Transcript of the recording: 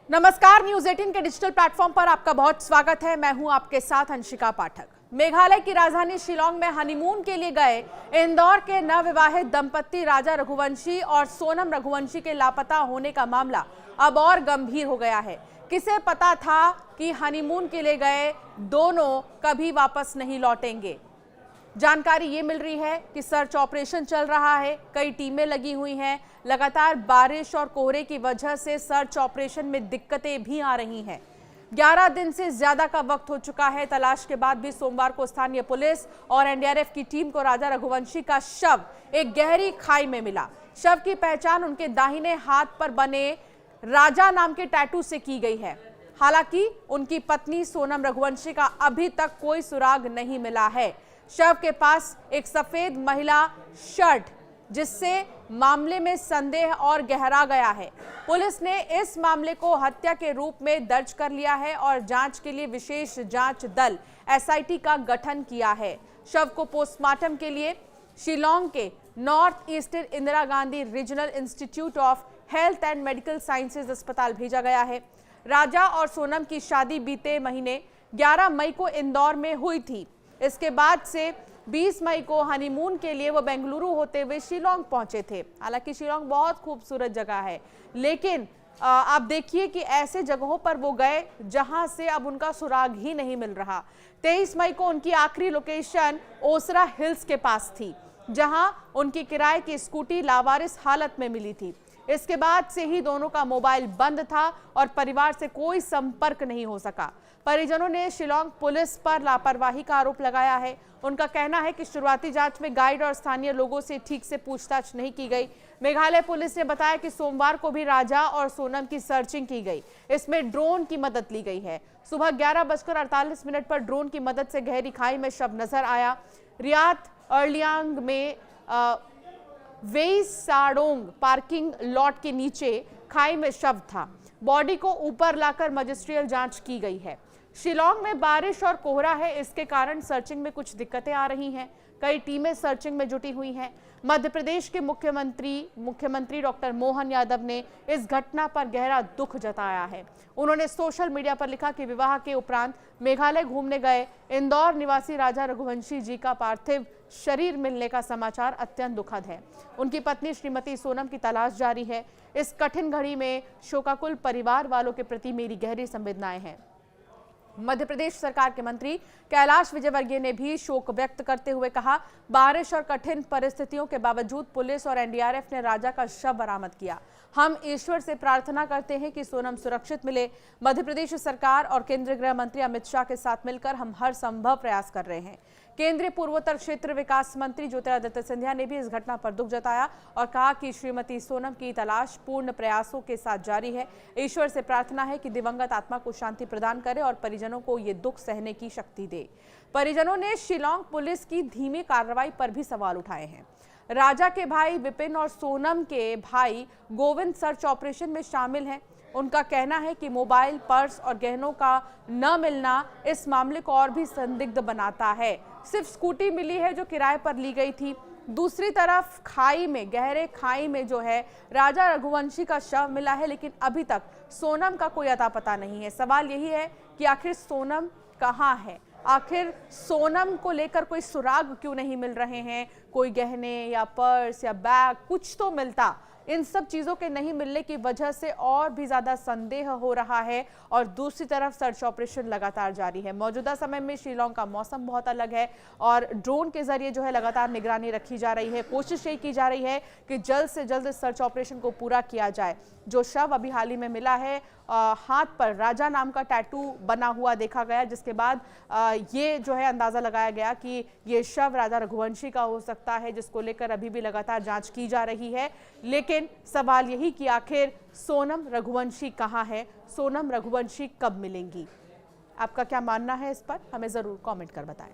नमस्कार, न्यूज 18 के digital platform पर आपका बहुत स्वागत है। मैं हूं आपके साथ अंशिका पाठक। मेघालय की राजधानी शिलांग में हनीमून के लिए गए इंदौर के नवविवाहित दंपत्ति राजा रघुवंशी और सोनम रघुवंशी के लापता होने का मामला अब और गंभीर हो गया है। किसे पता था कि हनीमून के लिए गए दोनों कभी वापस नहीं लौटेंगे। जानकारी ये मिल रही है कि सर्च ऑपरेशन चल रहा है, कई टीमें लगी हुई हैं। लगातार बारिश और कोहरे की वजह से सर्च ऑपरेशन में दिक्कतें भी आ रही हैं। 11 दिन से ज्यादा का वक्त हो चुका है। तलाश के बाद भी सोमवार को स्थानीय पुलिस और एनडीआरएफ की टीम को राजा रघुवंशी का शव एक गहरी खाई में मिला। शव की पहचान उनके दाहिने हाथ पर बने राजा नाम के टैटू से की गई है। हालांकि उनकी पत्नी सोनम रघुवंशी का अभी तक कोई सुराग नहीं मिला है। शव के पास एक सफेद महिला शर्ट, जिससे मामले में संदेह और गहरा गया है। पुलिस ने इस मामले को हत्या के रूप में दर्ज कर लिया है और जांच के लिए विशेष जांच दल एसआईटी का गठन किया है। शव को पोस्टमार्टम के लिए शिलांग के north eastern Indira Gandhi regional institute of health and medical sciences अस्पताल भेजा गया है। राजा और सोनम की शादी बीते महीने 11 मई को इंदौर में हुई थी। इसके बाद से 20 मई को हनीमून के लिए वो बेंगलुरु होते हुए शिलांग पहुंचे थे। हालांकि शिलांग बहुत खूबसूरत जगह है, लेकिन आप देखिए कि ऐसे जगहों पर वो गए जहां से अब उनका सुराग ही नहीं मिल रहा। 23 मई को उनकी आखिरी लोकेशन ओसरा हिल्स के पास थी, जहां उनकी किराए की स्कूटी लावारिस हालत में मिली थी। इसके बाद से ही दोनों का मोबाइल बंद था और परिवार से कोई संपर्क नहीं हो सका। परिजनों ने शिलांग पुलिस पर लापरवाही का आरोप लगाया है। उनका कहना है कि शुरुआती जांच में गाइड और स्थानीय लोगों से ठीक से पूछताछ नहीं की गई। मेघालय पुलिस ने बताया कि सोमवार को भी राजा और सोनम की सर्चिंग की गई। इसमें ड्रोन की मदद ली गई है। सुबह 11:48 पर ड्रोन की मदद से गहरी खाई में शव नजर आया। रियात अर्लियांग में वेई साडोंग पार्किंग लॉट के नीचे खाई में शव था। बॉडी को ऊपर लाकर मजिस्ट्रियल जांच की गई है। शिलांग में बारिश और कोहरा है, इसके कारण सर्चिंग में कुछ दिक्कतें आ रही हैं। कई टीमें सर्चिंग में जुटी हुई हैं। मध्य प्रदेश के मुख्यमंत्री डॉक्टर मोहन यादव ने इस घटना पर गहरा दुख जताया है। उन्होंने सोशल मीडिया पर लिखा कि विवाह के उपरांत मेघालय घूमने गए इंदौर निवासी राजा रघुवंशी जी का पार्थिव शरीर मिलने का समाचार अत्यंत दुखद है। उनकी पत्नी श्रीमती सोनम की तलाश जारी है। इस कठिन घड़ी में शोकाकुल परिवार वालों के प्रति मेरी गहरी संवेदनाएं हैं। मध्य प्रदेश सरकार के मंत्री कैलाश विजयवर्गीय ने भी शोक व्यक्त करते हुए कहा, बारिश और कठिन परिस्थितियों के बावजूद पुलिस और एनडीआरएफ ने राजा का शव बरामद किया। हम ईश्वर से प्रार्थना करते हैं कि सोनम सुरक्षित मिले। मध्य प्रदेश सरकार और केंद्रीय गृह मंत्री अमित शाह के साथ मिलकर हम हर संभव प्रयास कर रहे हैं। केंद्रीय पूर्वोत्तर क्षेत्र विकास मंत्री ज्योतिरादित्य सिंधिया ने भी इस घटना पर दुख जताया और कहा कि श्रीमती सोनम की तलाश पूर्ण प्रयासों के साथ जारी है। ईश्वर से प्रार्थना है कि दिवंगत आत्मा को शांति प्रदान करे और परिजनों को ये दुख सहने की शक्ति दे। परिजनों ने शिलांग पुलिस की धीमी कार्रवाई पर भी सवाल उठाए हैं। राजा के भाई विपिन और सोनम के भाई गोविंद सर्च ऑपरेशन में शामिल हैं। उनका कहना है कि मोबाइल, पर्स और गहनों का न मिलना इस मामले को और भी संदिग्ध बनाता है। सिर्फ स्कूटी मिली है जो किराए पर ली गई थी। दूसरी तरफ खाई में, गहरे खाई में जो है राजा रघुवंशी का शव मिला है, लेकिन अभी तक सोनम का कोई अता पता नहीं है। सवाल यही है कि आखिर सोनम कहाँ है? आखिर सोनम को लेकर कोई सुराग क्यों नहीं मिल रहे हैं? कोई गहने या पर्स या बैग कुछ तो मिलता। इन सब चीजों के नहीं मिलने की वजह से और भी ज्यादा संदेह हो रहा है और दूसरी तरफ सर्च ऑपरेशन लगातार जारी है। मौजूदा समय में शिलांग का मौसम बहुत अलग है और ड्रोन के जरिए जो है लगातार निगरानी रखी जा रही है। कोशिश ये की जा रही है कि जल्द से जल्द सर्च ऑपरेशन को पूरा किया जाए। जो शव अभी हाल ही में मिला है, हाथ पर राजा नाम का टैटू बना हुआ देखा गया, जिसके बाद ये जो है अंदाजा लगाया गया कि ये शव राजा रघुवंशी का हो सकता है, जिसको लेकर अभी भी लगातार जांच की जा रही है। लेकिन सवाल यही कि आखिर सोनम रघुवंशी कहाँ है? सोनम रघुवंशी कब मिलेंगी? आपका क्या मानना है इस पर? हमें जरूर कमेंट कर बताएं।